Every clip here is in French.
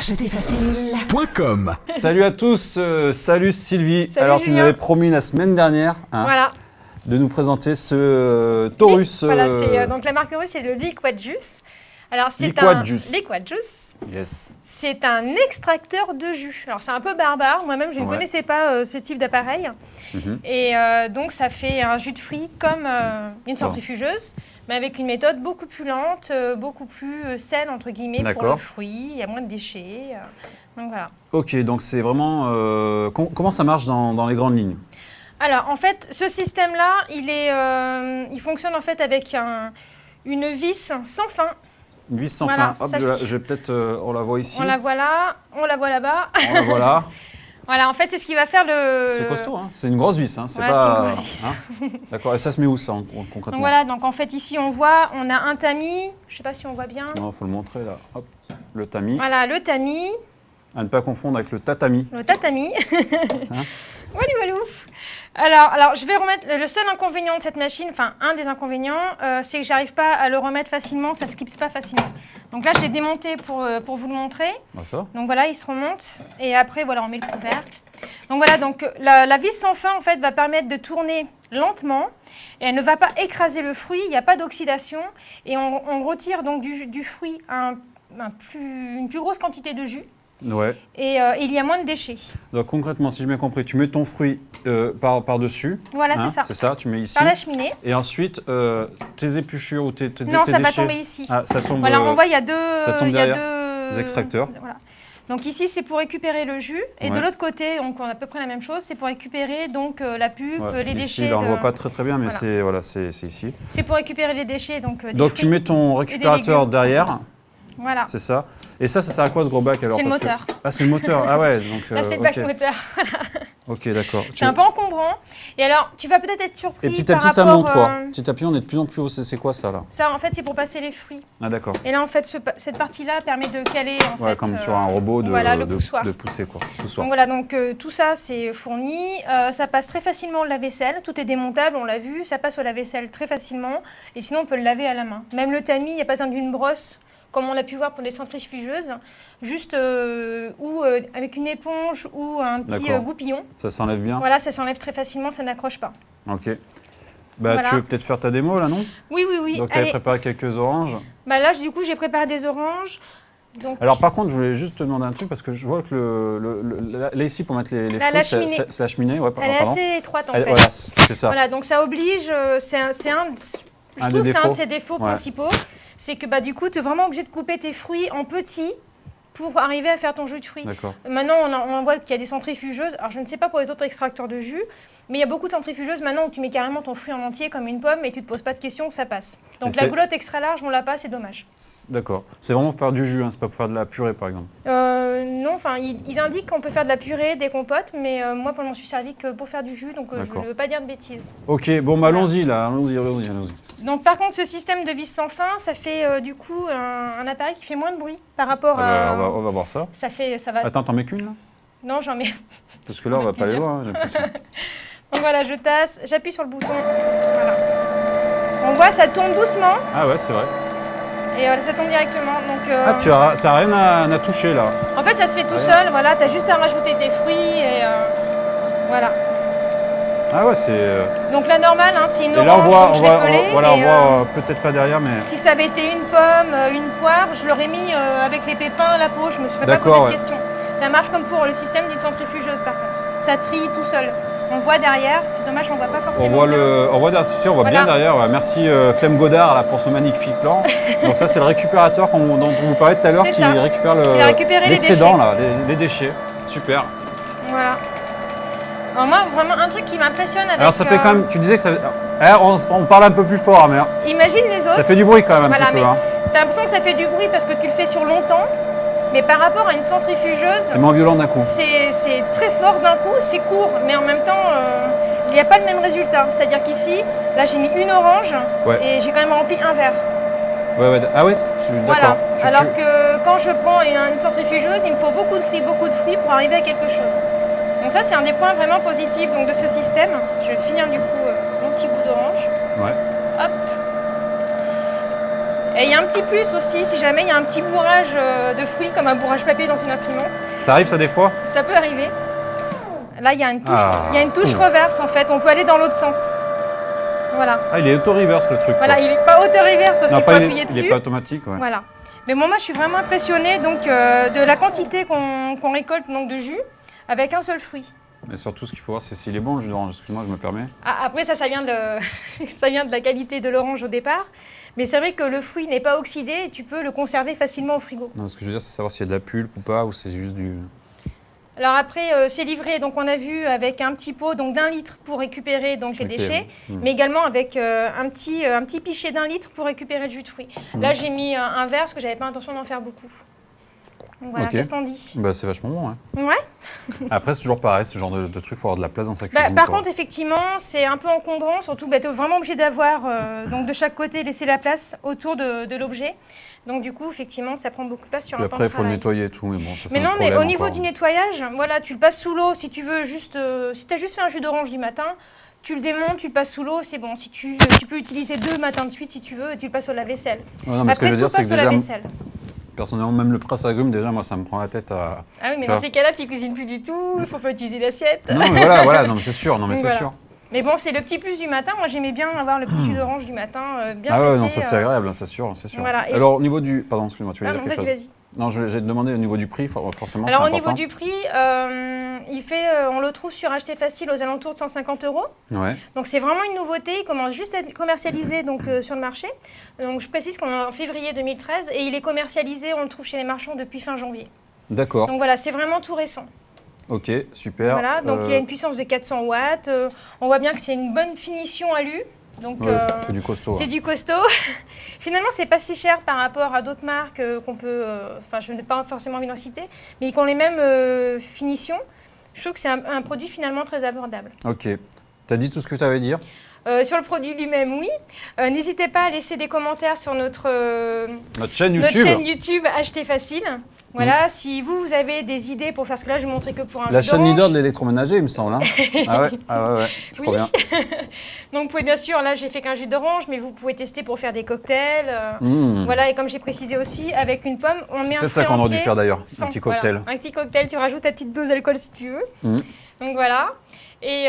Acheterfacile.com. Salut à tous, salut Sylvie. Salut alors tu nous Julien. avais promis la semaine dernière Voilà. de nous présenter ce Taurus. Voilà, c'est donc la marque Taurus, c'est le Liquid Juice. Alors c'est Liquid Juice. Liquid Juice. Yes. C'est un extracteur de jus. Alors c'est un peu barbare. Moi-même, je ne connaissais pas ce type d'appareil. Et donc ça fait un jus de fruits comme une centrifugeuse, mais avec une méthode beaucoup plus lente, beaucoup plus saine entre guillemets pour le fruit. Il y a moins de déchets. Donc voilà. Ok, donc c'est vraiment comment ça marche dans les grandes lignes? Alors en fait, ce système-là, il fonctionne en fait avec une vis sans fin. Une vis sans Voilà, fin. Hop, je vais peut-être, on la voit ici. On la voit là, on la voit là-bas. On la voit là. Voilà, en fait, c'est ce qui va faire le... C'est costaud, hein. C'est une grosse vis. Hein. C'est voilà, pas... c'est une grosse vis. Hein. D'accord, et ça se met où ça concrètement? Donc voilà, donc en fait ici on voit, on a un tamis, je ne sais pas si on voit bien. Non, il faut le montrer là. Hop, le tamis. Voilà, le tamis. À ne pas confondre avec le tatami. Le tatami. Hein? Walou. Alors, je vais remettre le seul inconvénient de cette machine, enfin un des inconvénients, c'est que j'arrive pas à le remettre facilement, ça ne se clipse pas facilement. Donc là, je l'ai démonté pour vous le montrer. Ah, ça. Donc voilà, il se remonte et après, voilà, on met le couvercle. Donc voilà, donc la vis sans fin, en fait, va permettre de tourner lentement et elle ne va pas écraser le fruit, il n'y a pas d'oxydation et on retire donc du fruit une plus grosse quantité de jus. Ouais. Et il y a moins de déchets. Donc concrètement, si j'ai bien compris, tu mets ton fruit par-dessus. Voilà, hein, c'est ça. C'est ça, tu mets ici. Par la cheminée. Et ensuite, tes épluchures ou tes non, tes ça va déchets. tomber ici. Ah, ça tombe. Voilà, on voit, il y a ça tombe il y a derrière les extracteurs. Voilà. Donc ici, c'est pour récupérer le jus. Et de l'autre côté, donc on a à peu près la même chose, c'est pour récupérer donc, la pulpe, les ici, déchets. là, on ne voit pas très bien, mais c'est ici. C'est pour récupérer les déchets. Donc tu mets ton récupérateur derrière. Voilà. C'est ça. Et ça sert à quoi ce gros bac alors? C'est le moteur. Ah, c'est le moteur. Ah ouais. Donc, là, c'est le bac moteur. Ok, d'accord. C'est un peu encombrant. Et alors, tu vas peut-être être surpris. Et petit à petit, ça monte quoi? Petit à petit, on est de plus en plus haut. C'est quoi ça là? Ça, en fait, c'est pour passer les fruits. Ah, d'accord. Et là, en fait, cette partie-là permet de caler. En fait, comme sur un robot de pousser quoi. Poussoir. Donc voilà, donc tout ça, c'est fourni. Ça passe très facilement au lave-vaisselle. Tout est démontable, on l'a vu. Ça passe au lave-vaisselle très facilement. Et sinon, on peut le laver à la main. Même le tamis, il n'y a pas besoin d'une brosse, comme on a pu voir pour des centrifugeuses, juste avec une éponge ou un petit goupillon. Ça s'enlève bien? Voilà, ça s'enlève très facilement, ça n'accroche pas. Ok. Bah, voilà. Tu veux peut-être faire ta démo là, non? Oui. Donc tu avais préparé quelques oranges. Bah là, du coup, j'ai préparé des oranges. Donc... Alors par contre, je voulais juste te demander un truc, parce que je vois que là ici, pour mettre les fruits, c'est la cheminée. Ouais, elle est assez étroite en fait. Voilà, c'est ça. Voilà, donc ça oblige, c'est un de ses défauts principaux. C'est que du coup, tu es vraiment obligé de couper tes fruits en petits pour arriver à faire ton jus de fruits. Maintenant, on voit qu'il y a des centrifugeuses. Alors, je ne sais pas pour les autres extracteurs de jus, mais il y a beaucoup de centrifugeuses maintenant où tu mets carrément ton fruit en entier comme une pomme et tu ne te poses pas de questions que ça passe. Donc, la goulotte extra large, on l'a pas, c'est dommage. D'accord. C'est vraiment pour faire du jus, hein, c'est pas pour faire de la purée, par exemple? Non, enfin, ils indiquent qu'on peut faire de la purée, des compotes, mais moi, je m'en suis servi que pour faire du jus, donc je ne veux pas dire de bêtises. Ok, bon, bah, allons-y, là, allons-y. Donc, par contre, ce système de vis sans fin, ça fait du coup un appareil qui fait moins de bruit par rapport à... On va voir ça. Ça va... Attends, t'en mets qu'une, là? Non, j'en mets... Parce que là, on va pas les voir, j'ai l'impression. Donc voilà, je tasse, j'appuie sur le bouton, voilà. On voit, ça tourne doucement. Ah ouais, c'est vrai. Et voilà, ça tombe directement. Donc, Ah, tu as rien à toucher, là? En fait, ça se fait tout seul, voilà, tu as juste à rajouter tes fruits et voilà. Ah ouais, c'est... Donc la normale, hein, c'est une orange, là, on voit, donc je l'ai collée. On voit peut-être pas derrière, mais... Si ça avait été une pomme, une poire, je l'aurais mis avec les pépins, la peau, je me serais pas posé de question. Ça marche comme pour le système d'une centrifugeuse, par contre. Ça trie tout seul. On voit derrière, c'est dommage, on voit pas forcément. On voit bien derrière. Ouais. Merci Clem Godard là, pour ce magnifique plan. Donc ça, c'est le récupérateur dont on vous parlait tout à l'heure qui récupère l'excédent, les déchets. Super. Voilà. Alors moi, vraiment, un truc qui m'impressionne avec... Alors ça fait quand même, tu disais que ça... on parle un peu plus fort, mais... Imagine les autres. Ça fait du bruit quand même un petit peu. T'as l'impression que ça fait du bruit parce que tu le fais sur longtemps. Mais par rapport à une centrifugeuse, c'est moins violent d'un coup. C'est très fort d'un coup, c'est court, mais en même temps, il n'y a pas le même résultat. C'est-à-dire qu'ici, là j'ai mis une orange et j'ai quand même rempli un verre. Ah ouais, je suis d'accord. Voilà. Alors que quand je prends une centrifugeuse, il me faut beaucoup de fruits pour arriver à quelque chose. Donc ça, c'est un des points vraiment positifs donc, de ce système. Je vais finir du coup mon petit bout d'orange. Ouais. Hop. Et il y a un petit plus aussi, si jamais il y a un petit bourrage de fruits, comme un bourrage papier dans une imprimante. Ça arrive ça des fois? Ça peut arriver. Là, il y a une touche reverse en fait, on peut aller dans l'autre sens. Voilà. Ah, il est auto-reverse le truc. Voilà, quoi. il n'est pas auto-reverse parce qu'il faut appuyer dessus. Il n'est pas automatique, ouais. Voilà. Mais bon, moi, je suis vraiment impressionnée donc, de la quantité qu'on récolte donc, de jus avec un seul fruit. Mais surtout, ce qu'il faut voir, c'est s'il est bon le jus d'orange. Excuse-moi, je me permets. Après, ça vient de la qualité de l'orange au départ. Mais c'est vrai que le fruit n'est pas oxydé et tu peux le conserver facilement au frigo. Non, ce que je veux dire, c'est savoir s'il y a de la pulpe ou pas, ou c'est juste du... Alors après, c'est livré, donc on a vu avec un petit pot d'1 litre pour récupérer donc, les déchets, mais également avec un petit pichet d'1 litre pour récupérer le jus de fruits. Là, j'ai mis un verre parce que j'avais pas l'intention d'en faire beaucoup. Donc, voilà, qu'est-ce que t'en dis? Bah, c'est vachement bon, hein. Ouais. Après, c'est toujours pareil, ce genre de truc, il faut avoir de la place dans sa cuisine. Par contre, effectivement, c'est un peu encombrant, surtout tu es vraiment obligé d'avoir donc de chaque côté laisser la place autour de l'objet. Donc du coup, effectivement, ça prend beaucoup de place sur un plan de travail. Après, il faut le nettoyer et tout, mais bon, ça c'est Mais non, un problème mais au niveau encore. du nettoyage, voilà, tu le passes sous l'eau si tu veux juste... si tu as juste fait un jus d'orange du matin, tu le démontes, tu le passes sous l'eau, c'est bon. Si tu peux utiliser 2 matins de suite si tu veux, et tu le passes au lave-vaisselle. Non, mais ce que je veux dire, c'est que déjà, personnellement, même le presse-agrumes, déjà, moi, ça me prend la tête à... Ah oui, mais dans ces cas-là, tu cuisines plus du tout, il faut pas utiliser l'assiette. Non, mais voilà, non, mais c'est sûr, sûr. Mais bon, c'est le petit plus du matin. Moi, j'aimais bien avoir le petit jus d'orange du matin, bien Ah ouais, pressé, non, ça c'est agréable, c'est sûr. Voilà. Alors, au niveau du... Pardon, excuse-moi, tu veux dire quelque chose? Vas-y. Non, j'ai demandé au niveau du prix, forcément, alors, c'est important. au niveau du prix, on le trouve sur Acheter Facile aux alentours de 150 €. Ouais. Donc, c'est vraiment une nouveauté. Il commence juste à être commercialisé donc, sur le marché. Donc, je précise qu'on est en février 2013 et il est commercialisé, on le trouve chez les marchands depuis fin janvier. D'accord. Donc, voilà, c'est vraiment tout récent. Ok, super. Voilà, donc il y a une puissance de 400 watts. On voit bien que c'est une bonne finition alu. Donc, c'est du costaud. C'est du costaud. Finalement, c'est pas si cher par rapport à d'autres marques qu'on peut... Enfin, je n'ai pas forcément envie d'en citer, mais qui ont les mêmes finitions. Je trouve que c'est un produit finalement très abordable. Ok. Tu as dit tout ce que tu avais à dire? Sur le produit lui-même, oui. N'hésitez pas à laisser des commentaires sur notre chaîne YouTube. Notre chaîne YouTube Acheter Facile. Voilà, si vous avez des idées pour faire ce que là, je ne montrais que pour un jus d'orange. La chaîne leader de l'électroménager, il me semble. Hein. Ah ouais, je crois bien. Donc, vous pouvez bien sûr, là, j'ai fait qu'un jus d'orange, mais vous pouvez tester pour faire des cocktails. Voilà, et comme j'ai précisé aussi, avec une pomme, on met un fruit entier. C'est peut-être ça qu'on aurait dû faire d'ailleurs, un petit cocktail. Voilà, un petit cocktail, tu rajoutes ta petite dose d'alcool si tu veux. Donc voilà. Et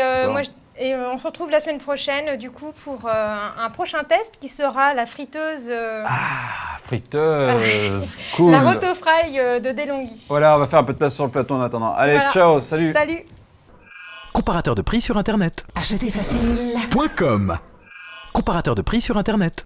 on se retrouve la semaine prochaine, du coup, pour un prochain test qui sera la friteuse. Friteuse, cool. La Rotofry de DeLonghi. Voilà, on va faire un peu de place sur le plateau en attendant. Allez, voilà. Ciao, salut. Salut. Comparateur de prix sur Internet. Acheterfacile.com. Comparateur de prix sur Internet.